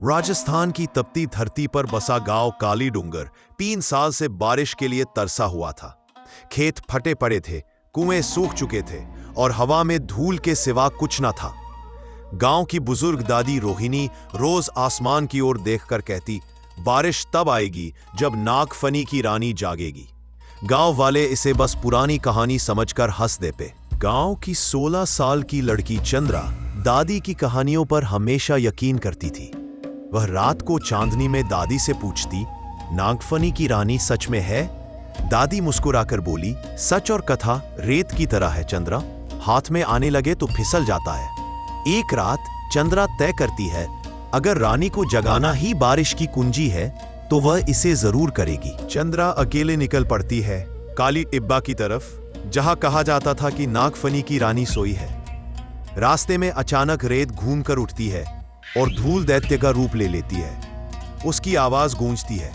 राजस्थान की तपती धरती पर बसा गांव काली डूंगर 3 साल से बारिश के लिए तरसा हुआ था। खेत फटे पड़े थे, कुएं सूख चुके थे और हवा में धूल के सिवा कुछ न था। गांव की बुजुर्ग दादी रोहिणी रोज आसमान की ओर देखकर कहती, बारिश तब आएगी जब नागफनी की रानी जागेगी। गांव वाले इसे बस पुरानी कहानी समझकर हंस देते। गांव की 16 साल की लड़की चंद्रा दादी की कहानियों पर हमेशा यकीन करती थी। वह रात को चांदनी में दादी से पूछती, नागफनी की रानी सच में है? दादी मुस्कुराकर बोली, सच और कथा रेत की तरह है चंद्रा, हाथ में आने लगे तो फिसल जाता है। एक रात चंद्रा तय करती है, अगर रानी को जगाना ही बारिश की कुंजी है तो वह इसे जरूर करेगी। चंद्रा अकेले निकल पड़ती है काली इब्बा की तरफ, जहां कहा जाता था कि नागफनी की रानी सोई है। रास्ते में अचानक रेत घूम कर उठती है और धूल दैत्य का रूप ले लेती है। उसकी आवाज गूंजती है,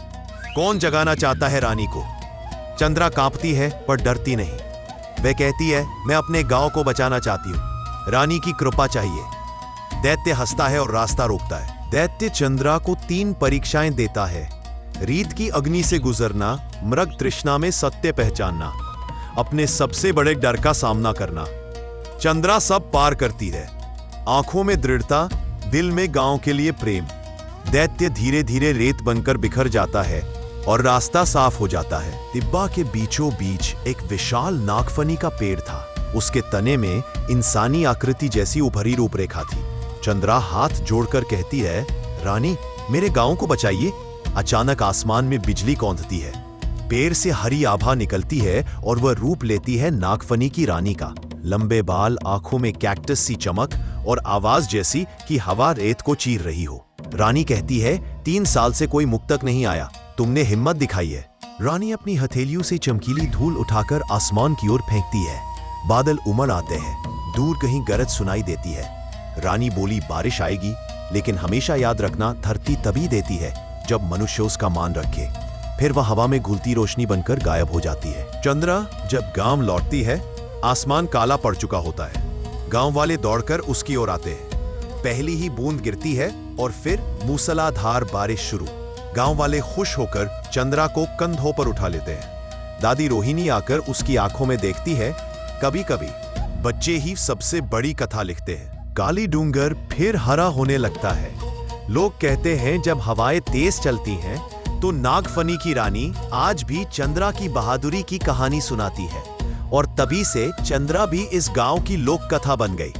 कौन जगाना चाहता है रानी को? चंद्रा कांपती है पर डरती नहीं। वह कहती है, मैं अपने गांव को बचाना चाहती हूं, रानी की कृपा चाहिए। दैत्य हंसता है और रास्ता रोकता है। दैत्य चंद्रा को 3 परीक्षाएं देता है, रीत की अग्नि से गुजरना, मृग तृष्णा में सत्य पहचानना, अपने सबसे बड़े डर का सामना करना। चंद्रा सब पार करती है, आंखों में दृढ़ता, दिल में गांव के लिए प्रेम। दैत्य धीरे धीरे रेत बनकर बिखर जाता है और रास्ता साफ हो जाता है। तिब्बा के बीचों बीच एक विशाल नागफनी का पेड़ था। उसके तने में इंसानी आकृति जैसी उभरी रूपरेखा थी। चंद्रा हाथ जोड़कर कहती है, रानी मेरे गांव को बचाइए। अचानक आसमान में बिजली कौंधती है, पेड़ से हरी आभा निकलती है और वह रूप लेती है नागफनी की रानी का। लंबे बाल, आंखों में कैक्टस सी चमक और आवाज जैसी कि हवा रेत को चीर रही हो। रानी कहती है, 3 साल से कोई मुक्तक नहीं आया, तुमने हिम्मत दिखाई है। रानी अपनी हथेलियों से चमकीली धूल उठाकर आसमान की ओर फेंकती है। बादल उमड़ आते हैं, दूर कहीं गरज सुनाई देती है। रानी बोली, बारिश आएगी, लेकिन हमेशा याद रखना, धरती तभी देती है जब मनुष्य उसका मान रखे। फिर वह हवा में घुलती रोशनी बनकर गायब हो जाती है। चंद्रा जब गांव लौटती है, आसमान काला पड़ चुका होता है। गांव वाले दौड़कर उसकी ओर आते हैं। पहली ही बूंद गिरती है और फिर मूसलाधार बारिश शुरू। गांव वाले खुश होकर चंद्रा को कंधों पर उठा लेते हैं। दादी रोहिणी आकर उसकी आंखों में देखती है। कभी कभी बच्चे ही सबसे बड़ी कथा लिखते हैं। काली डूंगर फिर हरा होने लगता है। लोग कहते हैं, जब हवाएं तेज चलती हैं तो नागफनी की रानी आज भी चंद्रा की बहादुरी की कहानी सुनाती है। और तभी से चंद्रा भी इस गांव की लोक कथा बन गई।